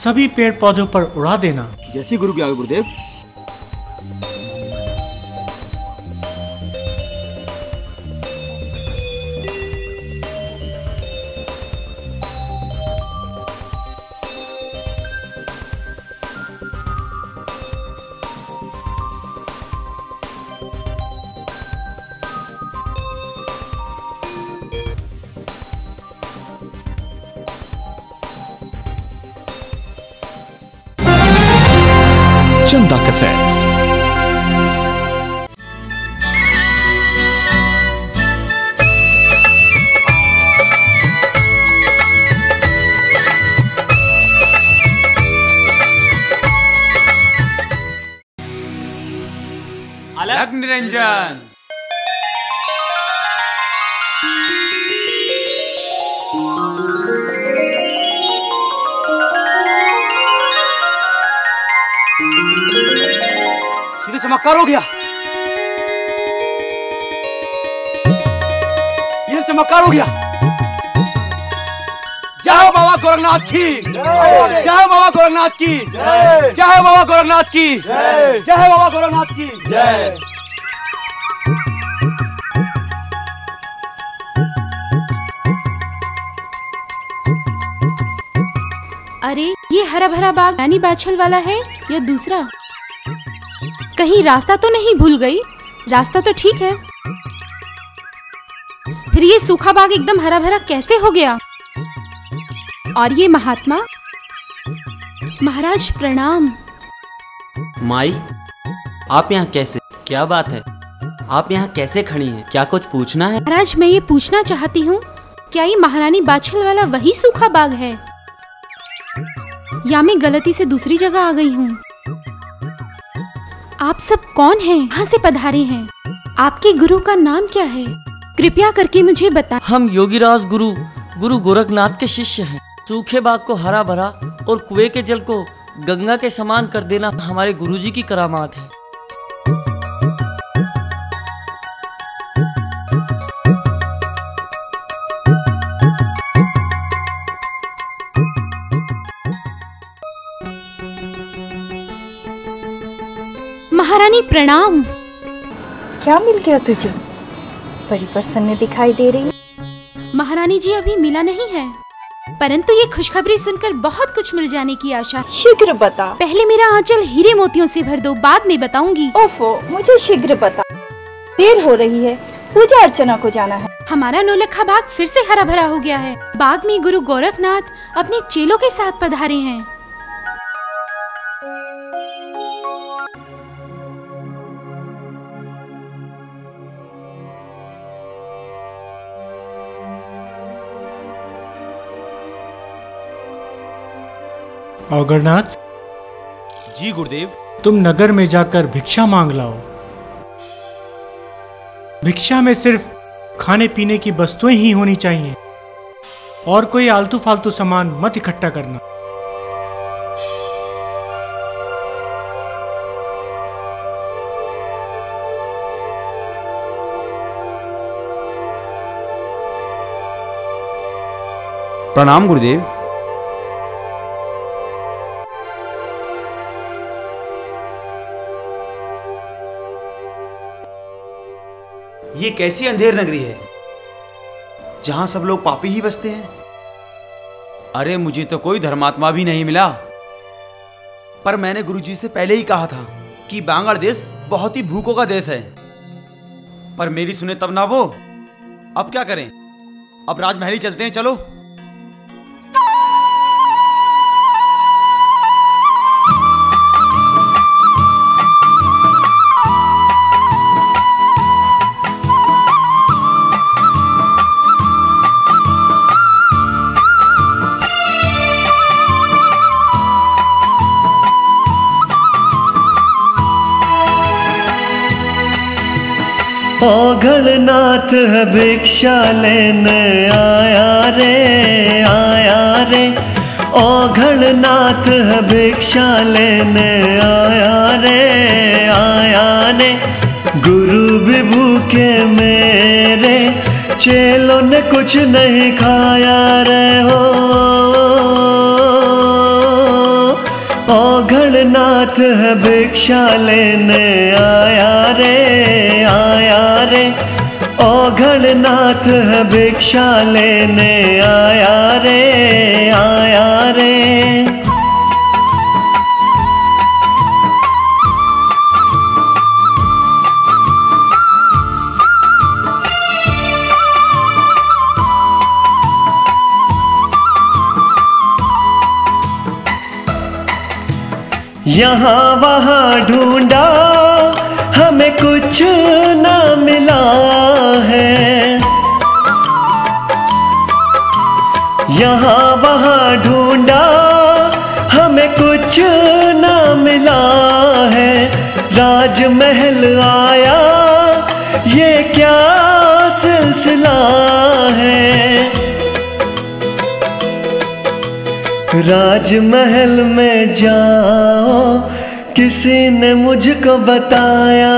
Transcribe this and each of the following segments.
सभी पेड़ पौधों पर उड़ा देना। जैसी गुरु की आज्ञा गुरुदेव। Chanda Cassettes. अलग निरंजन। ये चमत्कार हो गया। ये चमत्कार हो गया। जय बाबा गोरखनाथ की, जय बाबा गोरखनाथ की, जय बाबा गोरखनाथ की, जय बाबा गोरखनाथ की जय। अरे ये हरा भरा बाग रानी बाछल वाला है या दूसरा? कहीं रास्ता तो नहीं भूल गई? रास्ता तो ठीक है, फिर ये सूखा बाग एकदम हरा भरा कैसे हो गया? और ये महात्मा? महाराज प्रणाम। माई, आप यहाँ कैसे? क्या बात है, आप यहाँ कैसे खड़ी हैं? क्या कुछ पूछना है? महाराज मैं ये पूछना चाहती हूँ, क्या ये महारानी बाछल वाला वही सूखा बाग है या मैं गलती से दूसरी जगह आ गई हूँ? आप सब कौन हैं? कहाँ से पधारे हैं? आपके गुरु का नाम क्या है? कृपया करके मुझे बताएं। हम योगीराज गुरु गोरखनाथ के शिष्य हैं। सूखे बाग को हरा भरा और कुएं के जल को गंगा के समान कर देना हमारे गुरुजी की करामात है। महारानी प्रणाम। क्या मिल गया तुझे? बड़ी प्रसन्न दिखाई दे रही। महारानी जी अभी मिला नहीं है, परंतु ये खुशखबरी सुनकर बहुत कुछ मिल जाने की आशा। शीघ्र बता। पहले मेरा आंचल हीरे मोतियों से भर दो, बाद में बताऊंगी। ओफो, मुझे शीघ्र बता, देर हो रही है, पूजा अर्चना को जाना है। हमारा नौलखा बाग फिर से हरा भरा हो गया है। बाग में गुरु गोरखनाथ अपने चेलों के साथ पधारे हैं। औगरनाथ जी गुरुदेव। तुम नगर में जाकर भिक्षा मांग लाओ। भिक्षा में सिर्फ खाने पीने की वस्तुएं ही होनी चाहिए और कोई आलतू फालतू सामान मत इकट्ठा करना। प्रणाम गुरुदेव। ये कैसी अंधेर नगरी है जहां सब लोग पापी ही बसते हैं। अरे मुझे तो कोई धर्मात्मा भी नहीं मिला, पर मैंने गुरुजी से पहले ही कहा था कि बांग्लादेश बहुत ही भूखों का देश है, पर मेरी सुने तब ना वो। अब क्या करें, अब राजमहल ही चलते हैं, चलो। औघड़नाथ है भिक्षा लेने आया रे। औघड़नाथ है भिक्षा लेने आया रे। गुरु भी भूखे मेरे, चेलों ने कुछ नहीं खाया रे हो। नाथ है भिक्षा लेने आया रे औघड़ नाथ है भिक्षा लेने आया रे। यहाँ वहाँ ढूंढा हमें कुछ ना मिला है, यहाँ वहाँ ढूंढा हमें कुछ ना मिला है। राजमहल आया ये क्या सिलसिला है, राजमहल में जाओ किसी ने मुझको बताया,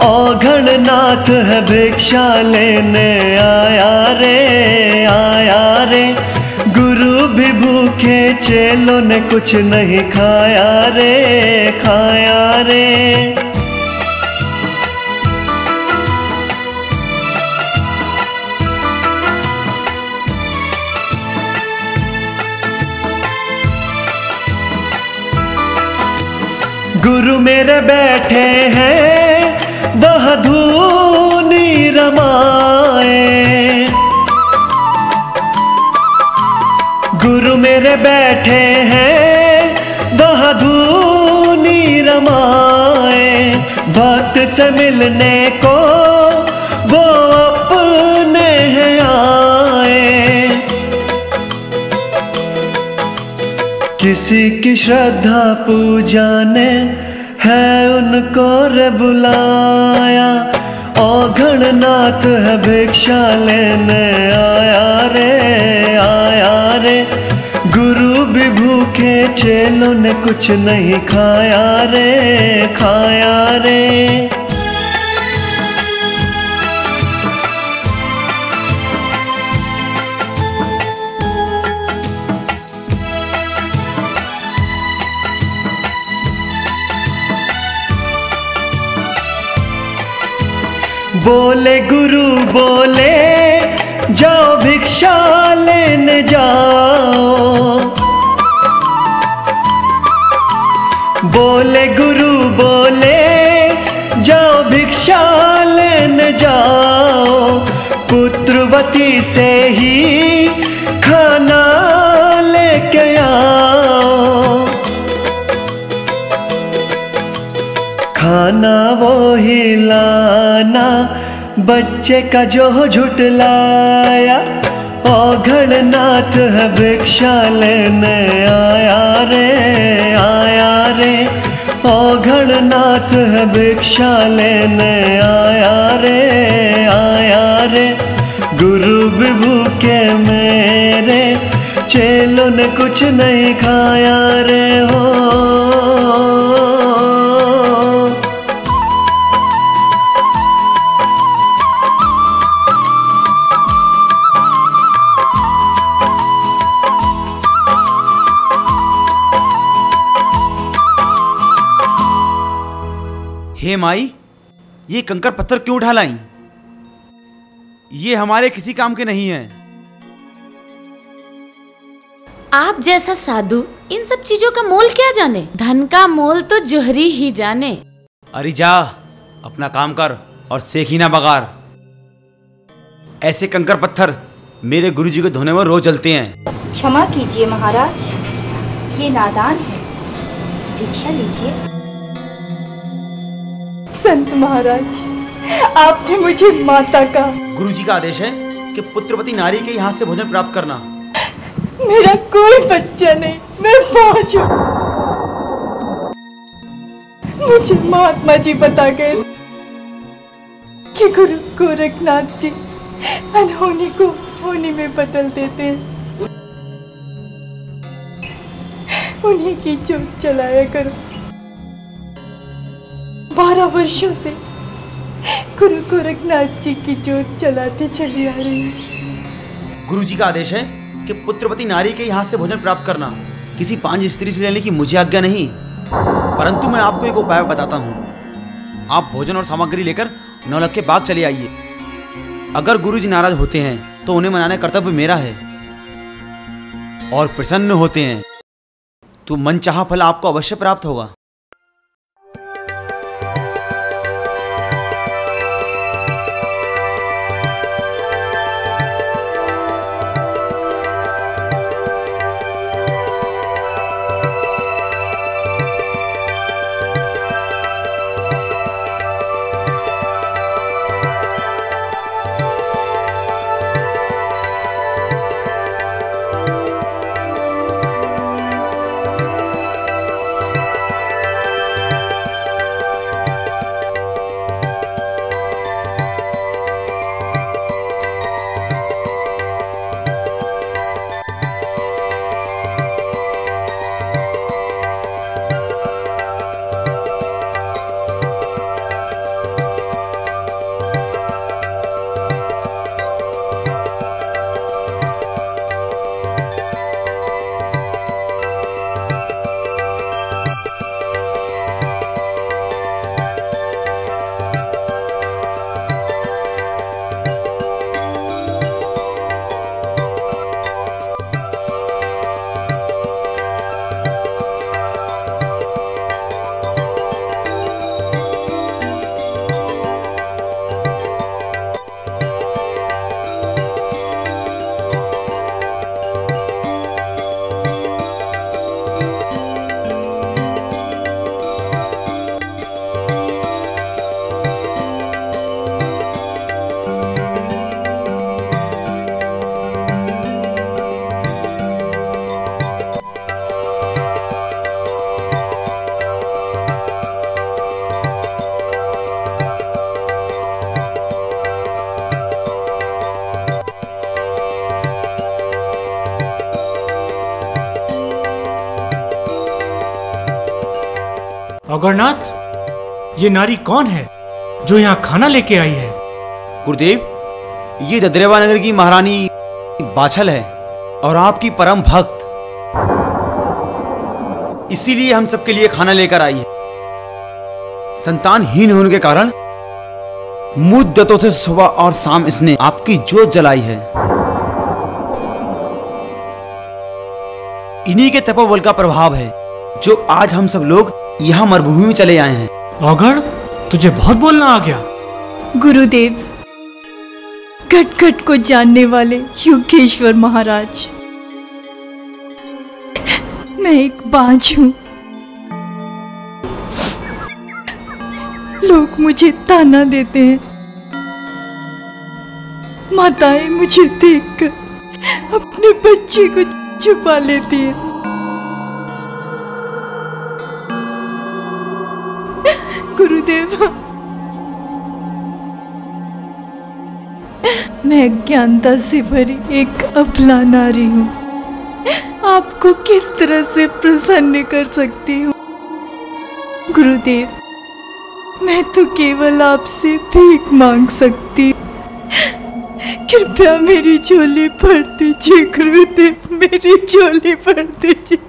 औघड़ नाथ है भिक्षा लेने आया रे। गुरु भी भूखे चेलों ने कुछ नहीं खाया रे। गुरु मेरे बैठे हैं वह धूनी रमाए, गुरु मेरे बैठे हैं वह धूनी रमाए। भक्त से मिलने को वो अपने हैं आए, किसी की श्रद्धा पूजा ने है उनको रे बुलाया, औघड़ नाथ है भिक्षा लेने आया रे। गुरु भी भूखे चेलों ने कुछ नहीं खाया रे। बोले गुरु बोले जाओ भिक्षा लेने जाओ, बोले गुरु बोले जाओ भिक्षा लेने जाओ। पुत्रवती से ही खाना लेके आओ, खाना वो ही लाना बच्चे का जो झुटलाया, औघड़ नाथ है भिक्षा लेने आया रे। औघड़ नाथ है भिक्षा लेने आया रे। गुरु भी भूखे मेरे चेलों ने कुछ नहीं खाया रे हो। हे माई, ये कंकर पत्थर क्यों उठा लाई? ये हमारे किसी काम के नहीं हैं। आप जैसा साधु इन सब चीजों का मोल क्या जाने, धन का मोल तो जोहरी ही जाने। अरे जा अपना काम कर और सेक ही ना बगार। ऐसे कंकर पत्थर मेरे गुरुजी को धोने में रोज जलते हैं। क्षमा कीजिए महाराज, ये नादान है, भिक्षा लीजिए। संत महाराज, आपने मुझे माता का। गुरुजी का आदेश है कि पुत्रवती नारी के यहाँ से भोजन प्राप्त करना। मेरा कोई बच्चा नहीं, मैं पांच हूँ। मुझे महात्मा जी बता गए कि गुरु गोरखनाथ जी अनहोनी को होनी में बदल देते हैं। उन्हीं की जोत चलाया करो। 12 वर्षों से गुरु गोरखनाथ जी की जोत चलाते चली आ रही है। गुरुजी का आदेश है कि पुत्रवती नारी के यहाँ से भोजन प्राप्त करना। किसी 5 स्त्री से लेने की मुझे आज्ञा नहीं। परंतु मैं आपको एक उपाय बताता हूँ। आप भोजन और सामग्री लेकर नौलक्खे बाग चले आइए। अगर गुरुजी नाराज होते हैं तो उन्हें मनाना कर्तव्य मेरा है, और प्रसन्न होते हैं तो मनचाहा फल आपको अवश्य प्राप्त होगा। अगरनाथ, ये नारी कौन है जो यहाँ खाना लेके आई है? गुरुदेव, ये ददरेवा नगर की महारानी बाछल है और आपकी परम भक्त। इसीलिए हम सबके लिए खाना लेकर आई है। संतानहीन होने के कारण मुद्दतों से सुबह और शाम इसने आपकी जोत जलाई है। इन्हीं के तपोबल का प्रभाव है जो आज हम सब लोग यहाँ मरुभूमि में चले आए हैं। अगर तुझे बहुत बोलना आ गया। गुरुदेव, घट घट को जानने वाले योगेश्वर महाराज, मैं एक बांझ हूं। लोग मुझे ताना देते हैं, माताएं मुझे देखकर अपने बच्चे को छुपा लेती हैं। गुरुदेव, मैं अज्ञानता से भरी एक अबला नारी हूँ। आपको किस तरह से प्रसन्न कर सकती हूँ? गुरुदेव, मैं तो केवल आपसे भीख मांग सकती हूँ। कृपया मेरी झोली भर दीजिए गुरुदेव, मेरी झोली भर दीजिए।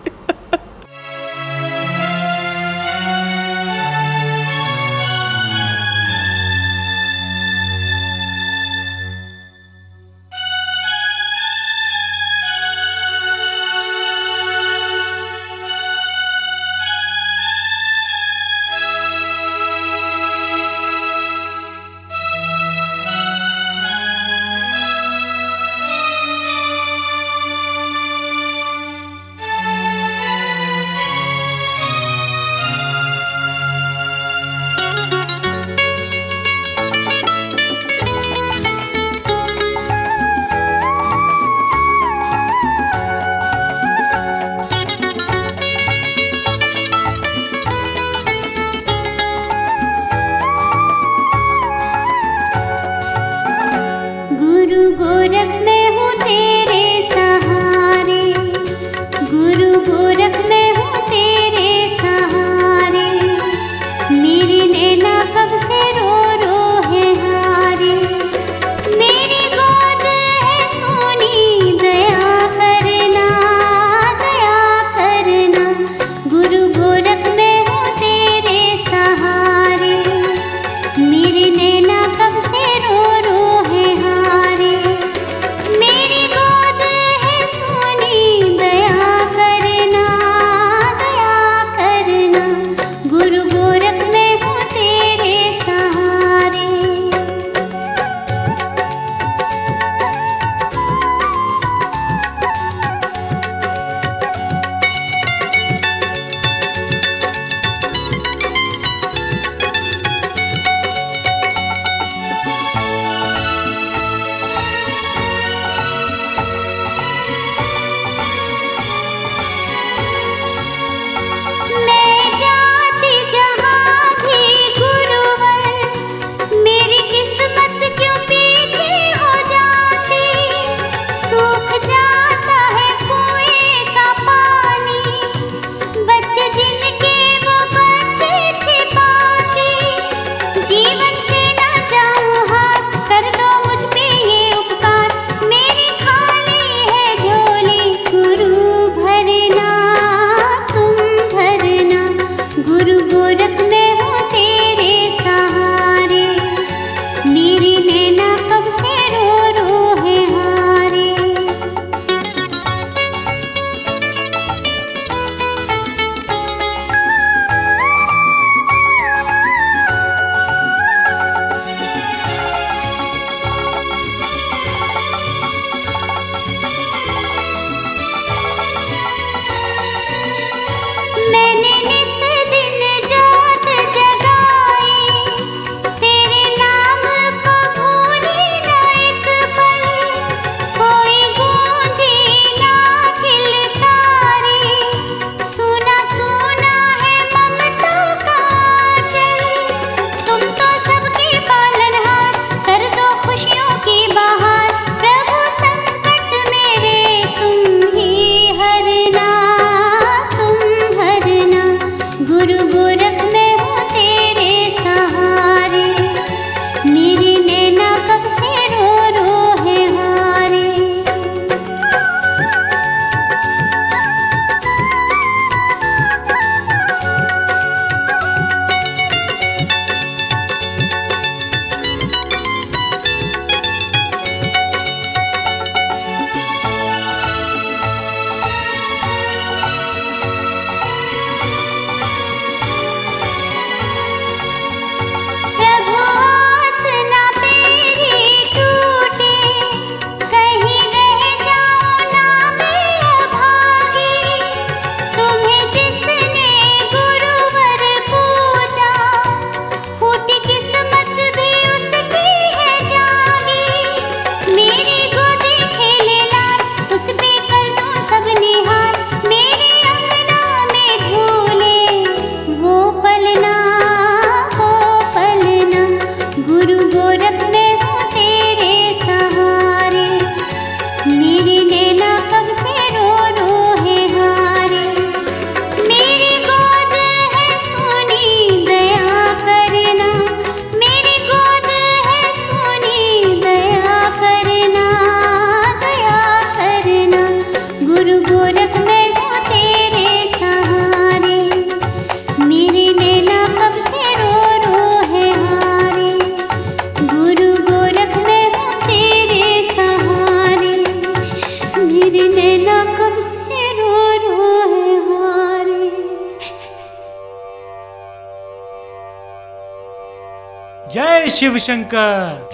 जय शिव शंकर।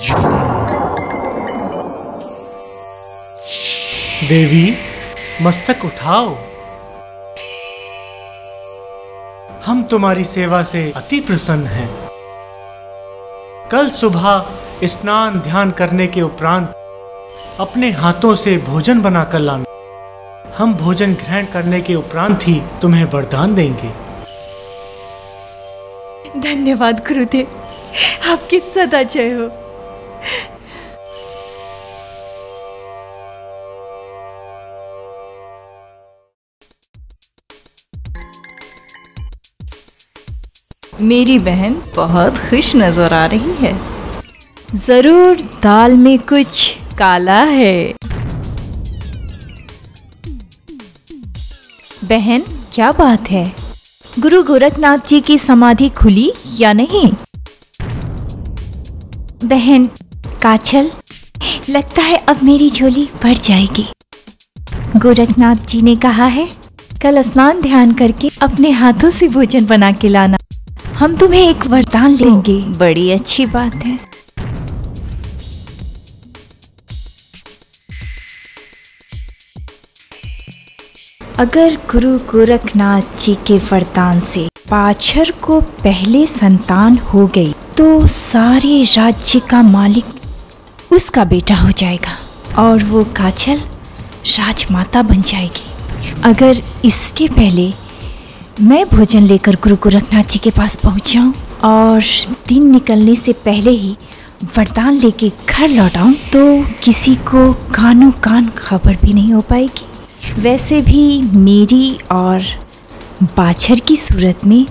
देवी मस्तक उठाओ, हम तुम्हारी सेवा से अति प्रसन्न हैं। कल सुबह स्नान ध्यान करने के उपरांत अपने हाथों से भोजन बनाकर लाना। हम भोजन ग्रहण करने के उपरांत ही तुम्हें वरदान देंगे। धन्यवाद गुरुदेव, आपकी सदा जय हो। मेरी बहन बहुत खुश नजर आ रही है। जरूर दाल में कुछ काला है। बहन क्या बात है, गुरु गोरखनाथ जी की समाधि खुली या नहीं? बहन काछल, लगता है अब मेरी झोली भर जाएगी। गोरखनाथ जी ने कहा है कल स्नान ध्यान करके अपने हाथों से भोजन बना के लाना। हम तुम्हें एक वरदान देंगे। बड़ी अच्छी बात है। अगर गुरु गोरखनाथ जी के वरदान से पाछर को पहले संतान हो गई तो सारे राज्य का मालिक उसका बेटा हो जाएगा और वो काछल राजमाता बन जाएगी। अगर इसके पहले मैं भोजन लेकर गुरु गोरखनाथ जी के पास पहुंच जाऊं और दिन निकलने से पहले ही वरदान लेके घर लौट आऊं तो किसी को कानो कान खबर भी नहीं हो पाएगी। वैसे भी मेरी और बाछर की सूरत में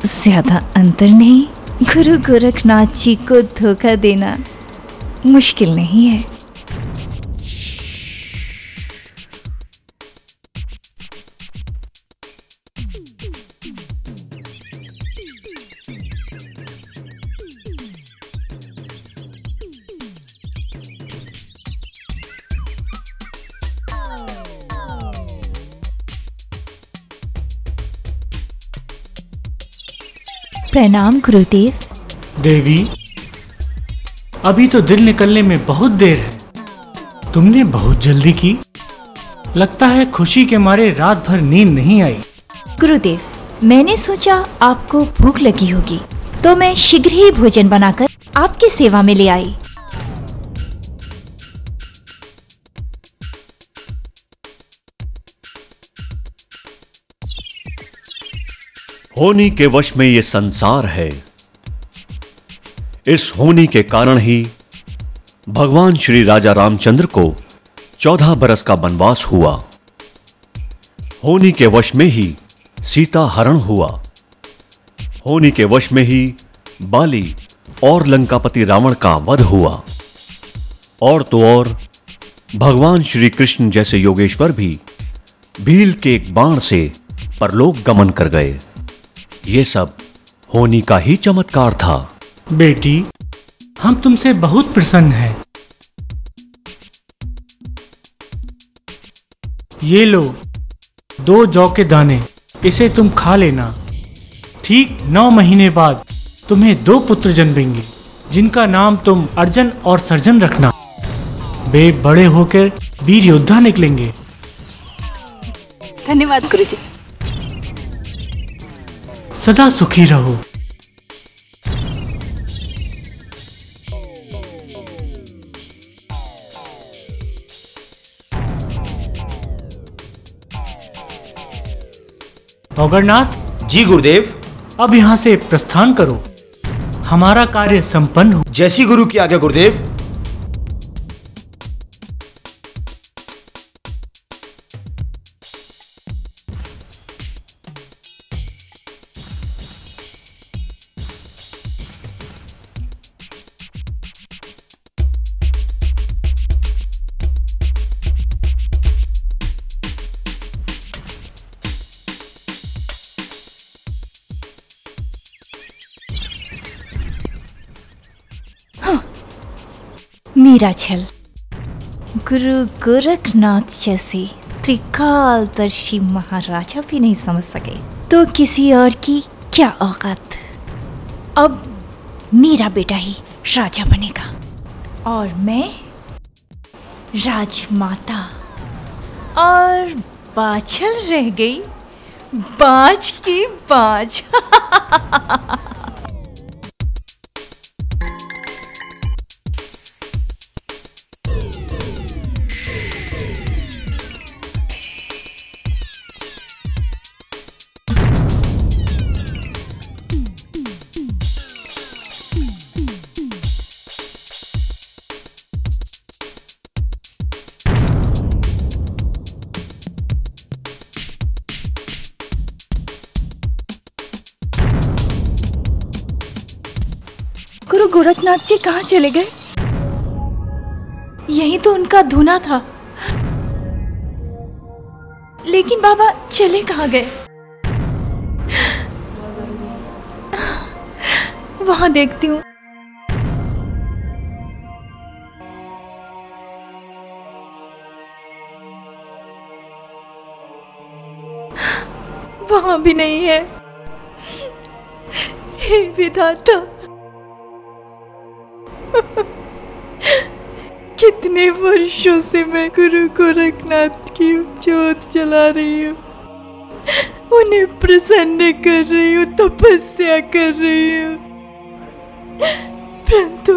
ज्यादा अंतर नहीं। गुरु गोरखनाथ जी को धोखा देना मुश्किल नहीं है। प्रणाम गुरुदेव। देवी अभी तो दिन निकलने में बहुत देर है। तुमने बहुत जल्दी की। लगता है खुशी के मारे रात भर नींद नहीं आई। गुरुदेव, मैंने सोचा आपको भूख लगी होगी तो मैं शीघ्र ही भोजन बनाकर आपकी सेवा में ले आई। होनी के वश में ये संसार है। इस होनी के कारण ही भगवान श्री राजा रामचंद्र को 14 बरस का वनवास हुआ। होनी के वश में ही सीता हरण हुआ। होनी के वश में ही बाली और लंकापति रावण का वध हुआ। और तो और भगवान श्री कृष्ण जैसे योगेश्वर भी भील के एक बाण से परलोक गमन कर गए। ये सब होनी का ही चमत्कार था। बेटी हम तुमसे बहुत प्रसन्न हैं। ये लो 2 जौ के दाने, इसे तुम खा लेना। ठीक 9 महीने बाद तुम्हें 2 पुत्र जन्मेंगे जिनका नाम तुम अर्जन और सर्जन रखना। वे बड़े होकर वीर योद्धा निकलेंगे। धन्यवाद गुरुजी। सदा सुखी रहो। औगरनाथ जी गुरुदेव। अब यहाँ से प्रस्थान करो, हमारा कार्य संपन्न हो। जैसी गुरु की आज्ञा गुरुदेव। मेरा छल गुरु गोरखनाथ जैसे त्रिकालदर्शी महाराजा भी नहीं समझ सके तो किसी और की क्या औकात। अब मेरा बेटा ही राजा बनेगा और मैं राजमाता। और बाछल रह गई बाज की बाज। गुरु गोरखनाथ जी कहाँ चले गए? यही तो उनका धुना था। लेकिन बाबा चले कहाँ गए? वहां देखती हूँ। वहां भी नहीं है। हे विधाता, कितने वर्षों से मैं गुरु गोरखनाथ की ज्योत जला रही हूँ, उन्हें प्रसन्न कर रही हूँ, तपस्या कर रही हूँ। परंतु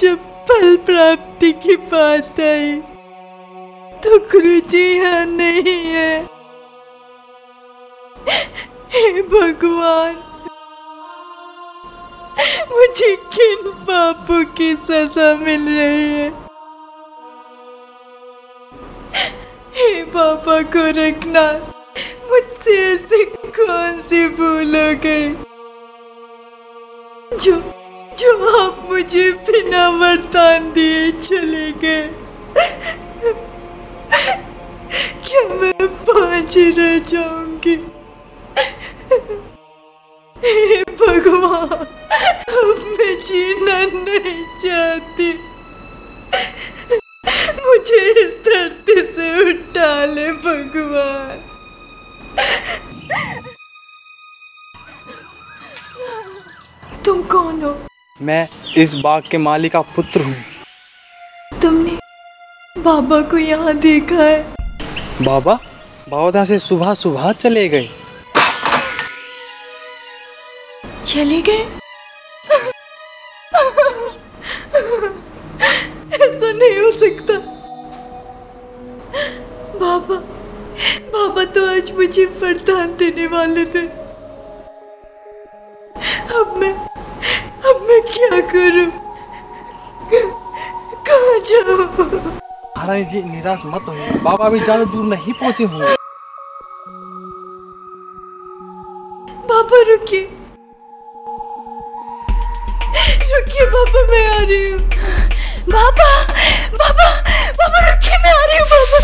जब फल प्राप्ति की बात आई तो गुरु जी यहाँ नहीं है। हे भगवान, मुझे किन पापों की सजा मिल रही है? हे बाबा गोरखनाथ, मुझसे ऐसी कौन सी भूल हो गई जो आप मुझे बिना वरदान दिए चले गए? क्या मैं पांच रह जाऊंगी? हे भगवान, अब मैं जीना नहीं चाहती। मुझे इस धरती से उठा ले भगवान। तुम कौन हो? मैं इस बाग के मालिक का पुत्र हूँ। तुमने बाबा को यहाँ देखा है? बाबा यहाँ से सुबह सुबह चले गए। चले गए? ऐसा नहीं हो सकता। बाबा तो आज मुझे वरदान देने वाले थे। अब मैं क्या करूं? कहाँ जाऊं? महारानी जी निराश मत हो, बाबा भी ज्यादा दूर नहीं पहुंचे होंगे। बाबा रुकिए बाबा, मैं आ रही हूँ। बाबा रुकिए, मैं आ रही हूँ बाबा।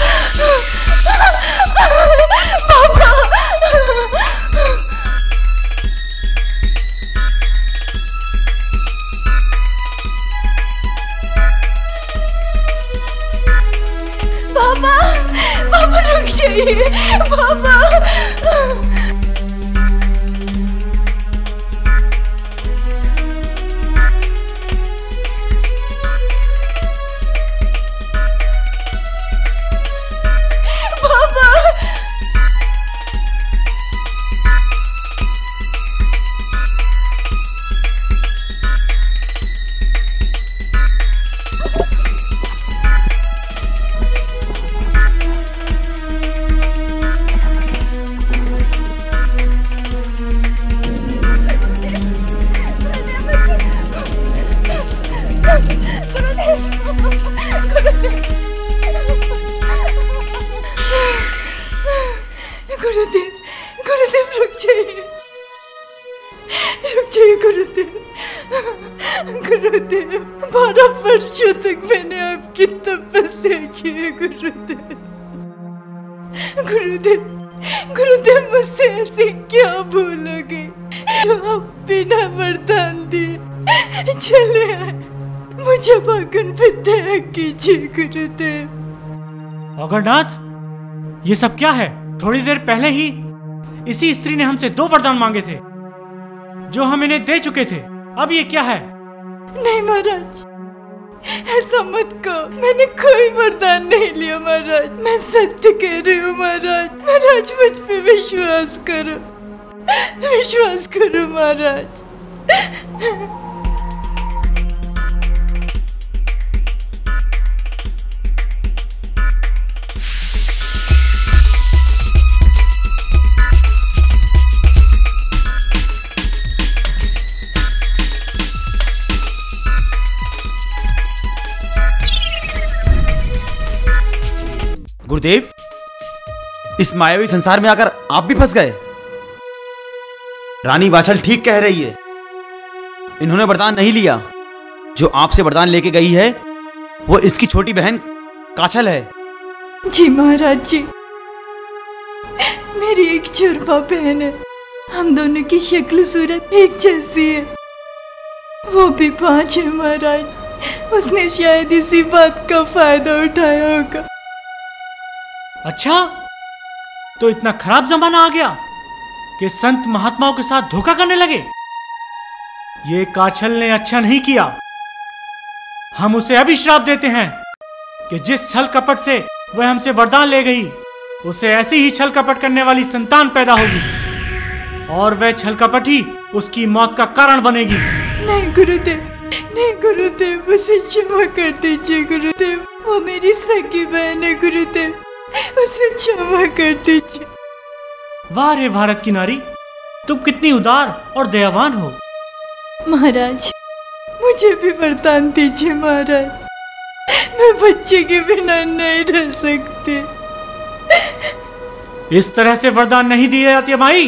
बाबा रुक जाइए बाबा। गुरुदेव रुक जाइए गुरुदेव। 12 वर्षों तक मैंने आपकी तपस्या की है गुरुदेव, मुझसे ऐसी क्या भूल हो गई जो आप बिना वरदान दिए चले आए? मुझे भागन पे दया कीजिए गुरुदेव। अगरनाथ, ये सब क्या है? थोड़ी देर पहले ही इसी स्त्री ने हमसे 2 वरदान मांगे थे जो हम इन्हें दे चुके थे। अब ये क्या है? नहीं महाराज, ऐसा मत कहो। मैंने कोई वरदान नहीं लिया महाराज। मैं सत्य कह रही हूँ महाराज। महाराज मुझ पे विश्वास करो, विश्वास करो महाराज। गुरुदेव, इस मायावी संसार में आकर आप भी फंस गए। रानी बाछल ठीक कह रही है, इन्होंने वरदान नहीं लिया। जो आपसे वरदान लेके गई है वो इसकी छोटी बहन काछल है। जी महाराज जी, मेरी एक जुड़वा बहन है। हम दोनों की शक्ल सूरत एक जैसी है। वो भी 5 है महाराज। उसने शायद इसी बात का फायदा उठाया होगा। अच्छा, तो इतना खराब जमाना आ गया कि संत महात्माओं के साथ धोखा करने लगे। ये काछल ने अच्छा नहीं किया। हम उसे अभी श्राप देते हैं कि जिस छल कपट से वह हमसे वरदान ले गई, उसे ऐसी ही छल कपट करने वाली संतान पैदा होगी और वह छल कपट ही उसकी मौत का कारण बनेगी। नहीं गुरुदेव, नहीं गुरुदेव, उसे क्षमा कर दीजिए गुरुदेव। वो मेरी सगी बहन है गुरुदेव, उसे क्षमा कर दीजिए। वाह रे भारत की नारी, तुम कितनी उदार और दयावान हो। महाराज, मुझे भी वरदान दीजिए महाराज। मैं बच्चे के बिना नहीं रह सकती। इस तरह से वरदान नहीं दिए जाते माई।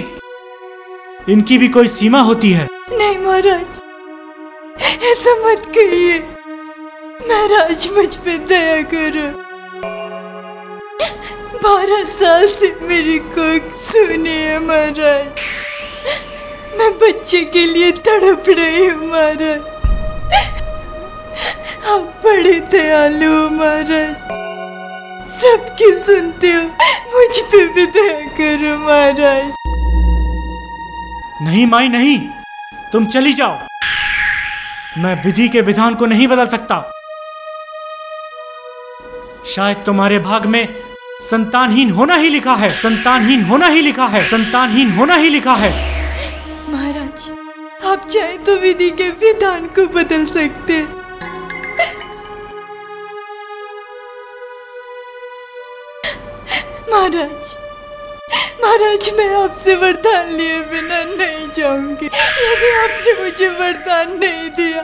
इनकी भी कोई सीमा होती है। नहीं महाराज, ऐसा मत कहिए। महाराज मुझ पे दया करो। 12 साल से मेरी कोख सूनी है महाराज। मैं बच्चे के लिए तड़प रही हूँ महाराज। आप बड़े दयालु हो महाराज, सबकी सुनते हो। मुझ पे भी दया करो महाराज। नहीं माई नहीं, तुम चली जाओ। मैं विधि के विधान को नहीं बदल सकता। शायद तुम्हारे भाग में संतानहीन होना ही लिखा है, संतानहीन होना ही लिखा है, संतानहीन होना ही लिखा है। महाराज, आप चाहे तो विधि के विधान को बदल सकते। महाराज, महाराज, मैं आपसे वरदान लिए बिना नहीं जाऊंगी। यदि आपने मुझे वरदान नहीं दिया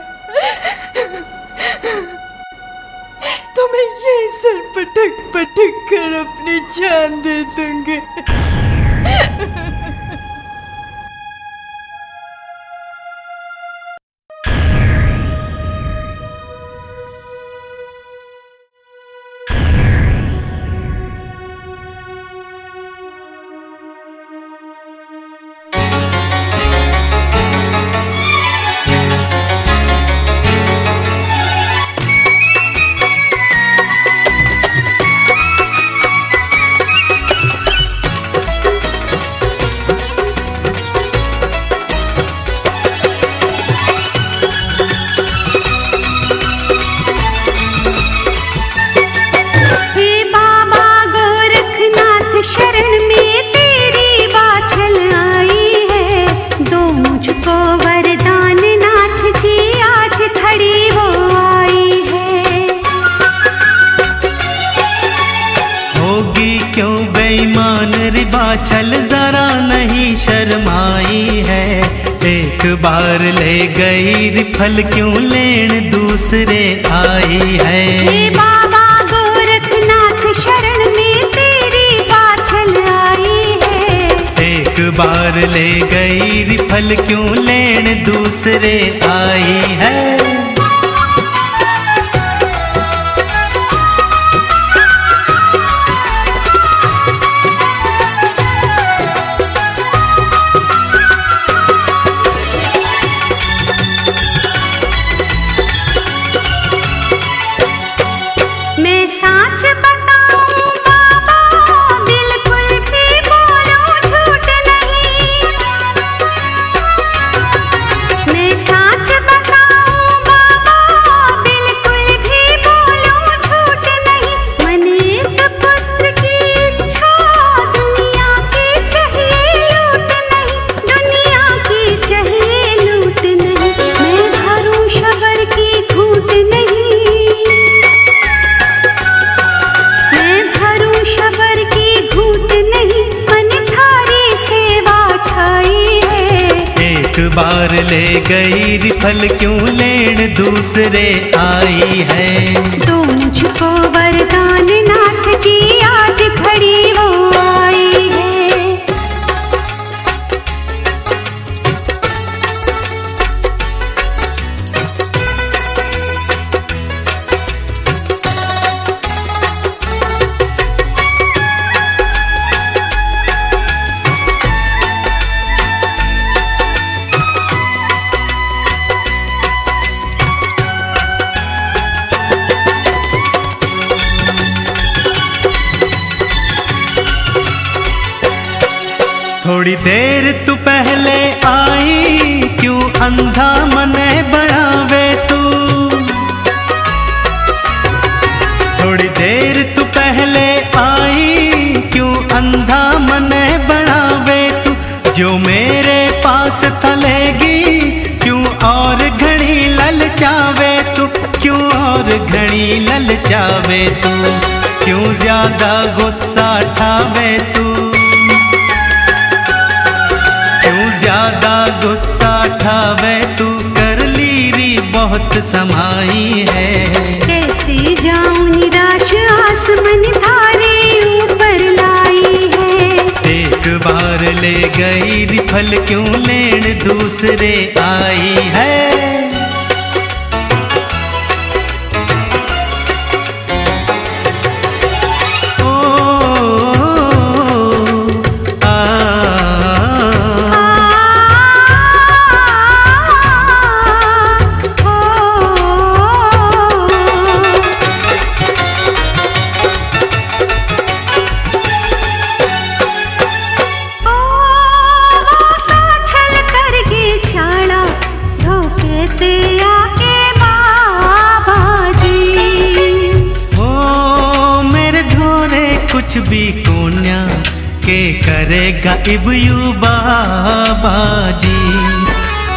तो मैं यही सर पटक पटक कर अपनी जान दे दूंगी। बाछल जरा नहीं शर्माई है। एक बार ले गई रिफल क्यों लेन दूसरे आई है। हे बाबा गोरखनाथ शरण में तेरी बाछल आई है। एक बार ले गई रिफल क्यों लेन दूसरे आई है। मैं साच गई रिफल क्यों लेन दूसरे आई है। तो मुझको वरदान नाथ जी आज घड़ी वो आई है। थोड़ी देर तू पहले आई क्यों अंधा मने बनावे तू। थोड़ी देर तू पहले आई क्यों अंधा मने बनावे तू। जो मेरे पास थलेगी क्यों और घड़ी ललचावे तू। क्यों और घड़ी ललचावे तू। क्यों ज्यादा गुस्सा ठावे तू। ज्यादा गुस्सा ठावे तू। कर लीरी बहुत समाई है। कैसे जाऊं निराश आस मन थारे ऊपर लाई है। एक बार ले गई रिफल क्यों लेन दूसरे आई है। कुछ भी कोन्या के करेगा इबयू बाबा जी।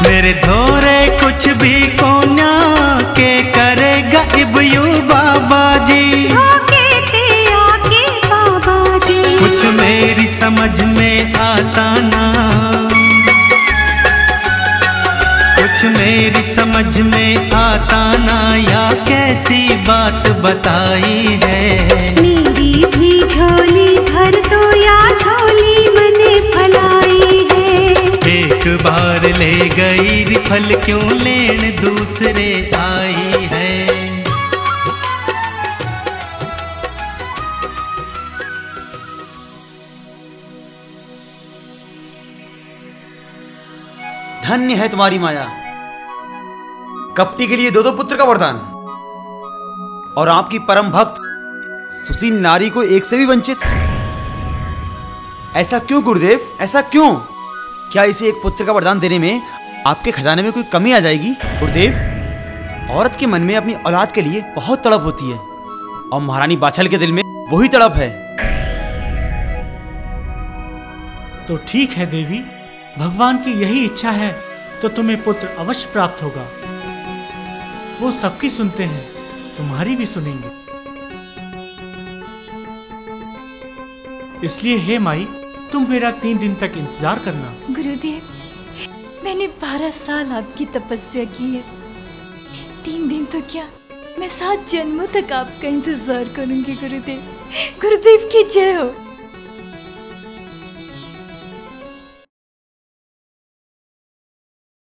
मेरे धोरे कुछ भी कोन्या के करेगा इबयू बाबा जी। बाबा जी कुछ मेरी समझ में आता ना। कुछ मेरी समझ में आता ना या कैसी बात बताई है। मेरी भी झोली भर दो या झोली मने फलाई है। एक बार ले गई रिफल क्यों लेन दूसरे आई है। धन्य है तुम्हारी माया। कपटी के लिए दो दो पुत्र का वरदान और आपकी परम भक्त सुशील नारी को एक से भी वंचित। ऐसा क्यों गुरुदेव, ऐसा क्यों? क्या इसे एक पुत्र का वरदान देने में आपके खजाने में कोई कमी आ जाएगी? गुरुदेव, औरत के मन में अपनी औलाद के लिए बहुत तड़प होती है और महारानी बाछल के दिल में वही तड़प है। तो ठीक है देवी, भगवान की यही इच्छा है तो तुम्हें पुत्र अवश्य प्राप्त होगा। वो सबकी सुनते हैं, तुम्हारी भी सुनेंगे। इसलिए हे माई, तुम मेरा 3 दिन तक इंतजार करना। गुरुदेव, मैंने 12 साल आपकी तपस्या की है। 3 दिन तो क्या, मैं 7 जन्मों तक आपका इंतजार करूंगी गुरुदेव। गुरुदेव की जय हो।